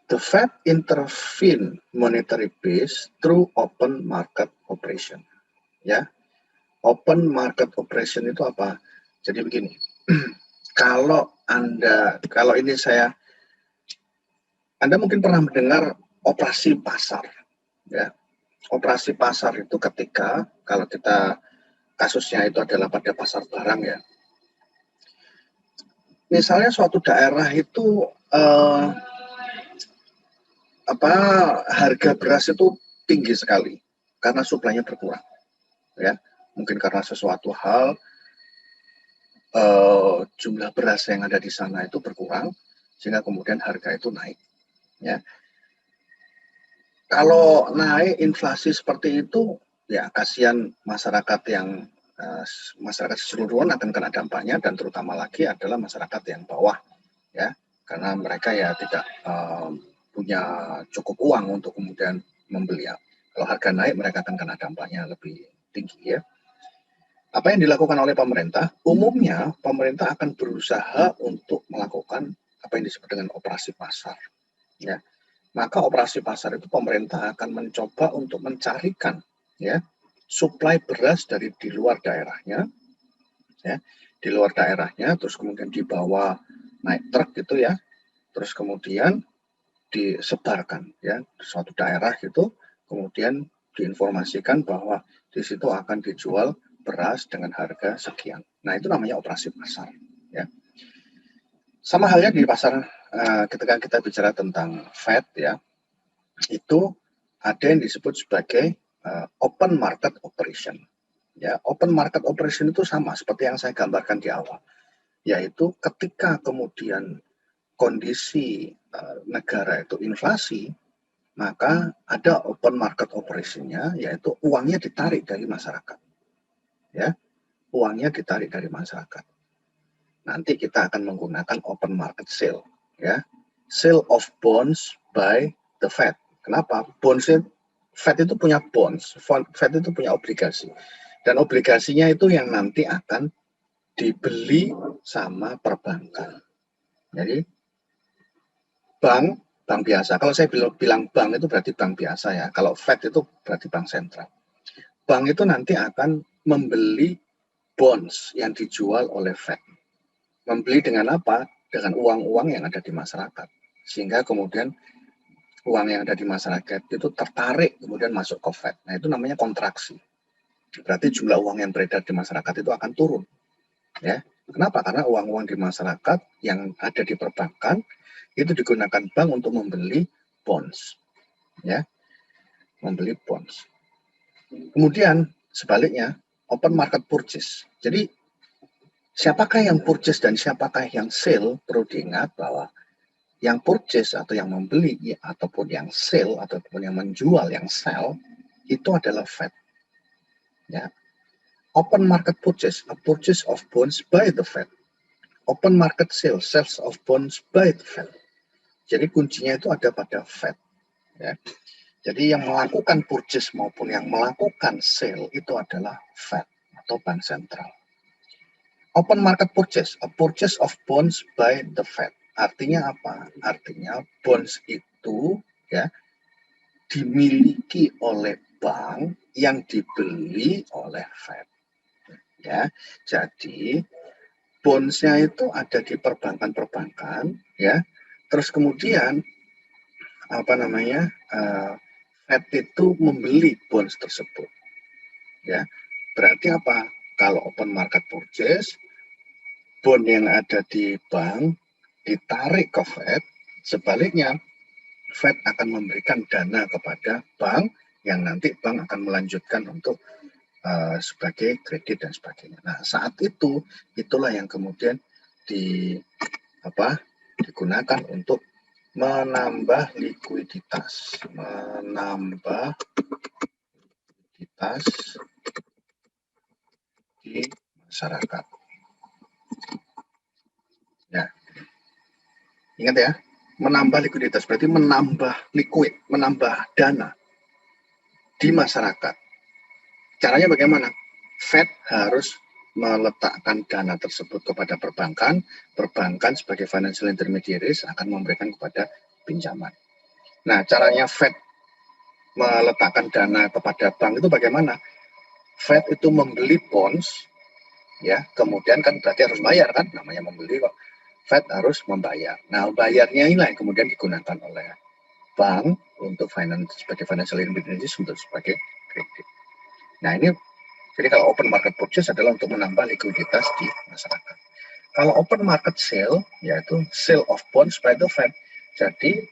The Fed intervene monetary base through open market operation. Ya, open market operation itu apa? Jadi begini, kalau Anda mungkin pernah mendengar operasi pasar. Ya, operasi pasar itu ketika kalau kita kasusnya itu adalah pada pasar barang ya. Misalnya suatu daerah itu harga beras itu tinggi sekali karena suplainya berkurang, ya. Mungkin karena sesuatu hal jumlah beras yang ada di sana itu berkurang sehingga kemudian harga itu naik, ya. Kalau naik inflasi seperti itu, ya kasihan masyarakat yang masyarakat keseluruhan akan kena dampaknya, dan terutama lagi adalah masyarakat yang bawah, ya, karena mereka ya tidak punya cukup uang untuk kemudian membeli. Kalau harga naik, mereka akan kena dampaknya lebih tinggi, ya. Apa yang dilakukan oleh pemerintah? Umumnya pemerintah akan berusaha untuk melakukan apa yang disebut dengan operasi pasar, ya. Maka operasi pasar itu pemerintah akan mencoba untuk mencarikan, ya, suplai beras dari di luar daerahnya, ya, di luar daerahnya, terus kemudian dibawa naik truk gitu ya, terus kemudian disebarkan ya di suatu daerah gitu, kemudian diinformasikan bahwa di situ akan dijual beras dengan harga sekian. Nah, itu namanya operasi pasar, ya. Sama halnya di pasar ketika kita bicara tentang Fed ya, itu ada yang disebut sebagai open market operation. Ya, open market operation itu sama seperti yang saya gambarkan di awal, yaitu ketika kemudian kondisi negara itu inflasi, maka ada open market operation-nya, yaitu uangnya ditarik dari masyarakat. Ya, uangnya ditarik dari masyarakat. Nanti kita akan menggunakan open market sale, ya. Sale of bonds by the Fed. Kenapa? Fed itu punya bonds, Fed itu punya obligasi. Dan obligasinya itu yang nanti akan dibeli sama perbankan. Jadi bank biasa. Kalau saya bilang bank itu berarti bank biasa ya. Kalau Fed itu berarti bank sentral. Bank itu nanti akan membeli bonds yang dijual oleh Fed. Membeli dengan apa? Dengan uang-uang yang ada di masyarakat. Sehingga kemudian uang yang ada di masyarakat itu tertarik kemudian masuk ke Fed. Nah, itu namanya kontraksi. Berarti jumlah uang yang beredar di masyarakat itu akan turun. Ya. Kenapa? Karena uang-uang di masyarakat yang ada di perbankan itu digunakan bank untuk membeli bonds, ya, membeli bonds. Kemudian sebaliknya open market purchase. Jadi siapakah yang purchase dan siapakah yang sale? Perlu diingat bahwa yang purchase atau yang membeli ataupun yang sale ataupun yang menjual, yang sell, itu adalah Fed. Ya. Open market purchase, a purchase of bonds by the Fed. Open market sale, sales of bonds by the Fed. Jadi kuncinya itu ada pada Fed. Ya. Jadi yang melakukan purchase maupun yang melakukan sale itu adalah Fed atau bank sentral. Open market purchase, a purchase of bonds by the Fed. Artinya apa? Artinya bonds itu ya dimiliki oleh bank yang dibeli oleh Fed. Ya, jadi bondsnya itu ada di perbankan-perbankan, ya. Terus kemudian Fed itu membeli bonds tersebut, ya. Berarti apa? Kalau open market purchase, bond yang ada di bank ditarik ke Fed, sebaliknya Fed akan memberikan dana kepada bank yang nanti bank akan melanjutkan untuk sebagai kredit dan sebagainya. Nah, saat itu itulah yang kemudian digunakan untuk menambah likuiditas di masyarakat. Ya, ingat ya, menambah likuiditas berarti menambah liquid, menambah dana di masyarakat. Caranya bagaimana? Fed harus meletakkan dana tersebut kepada perbankan, perbankan sebagai financial intermediaries akan memberikan kepada pinjaman. Nah, caranya Fed meletakkan dana kepada bank itu bagaimana? Fed itu membeli bonds, ya, kemudian kan berarti harus bayar kan, namanya membeli kok. Fed harus membayar. Nah, bayarnya inilah yang kemudian digunakan oleh bank untuk sebagai financial intermediaries untuk sebagai kredit. Nah, ini jadi kalau open market purchase adalah untuk menambah likuiditas di masyarakat. Kalau open market sale, yaitu sale of bonds by the Fed. Jadi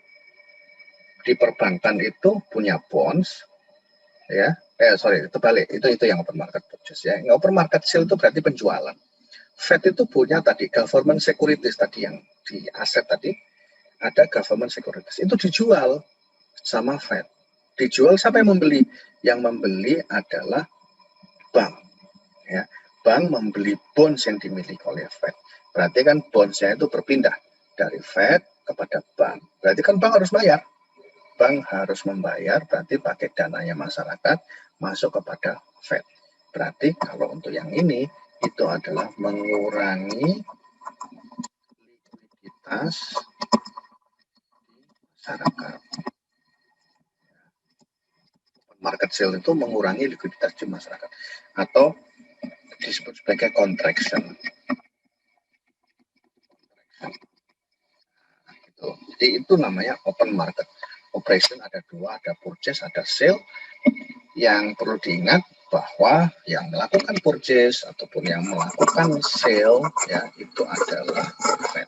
di perbankan itu punya bonds, ya, terbalik, itu yang open market purchase ya. Yang open market sale itu berarti penjualan. Fed itu punya tadi government securities tadi yang di aset tadi, ada government securities itu dijual sama Fed. Dijual siapa yang membeli? Yang membeli adalah bank. Ya, bank membeli bonds yang dimiliki oleh Fed. Berarti kan bondsnya itu berpindah dari Fed kepada bank. Berarti kan bank harus bayar. Bank harus membayar, berarti pakai dananya masyarakat masuk kepada Fed. Berarti kalau untuk yang ini itu adalah mengurangi likuiditas masyarakat. Market sale itu mengurangi likuiditas di masyarakat atau disebut sebagai contraction. Jadi itu namanya open market operation. Ada dua, ada purchase, ada sale. Yang perlu diingat bahwa yang melakukan purchase ataupun yang melakukan sale ya itu adalah Fed.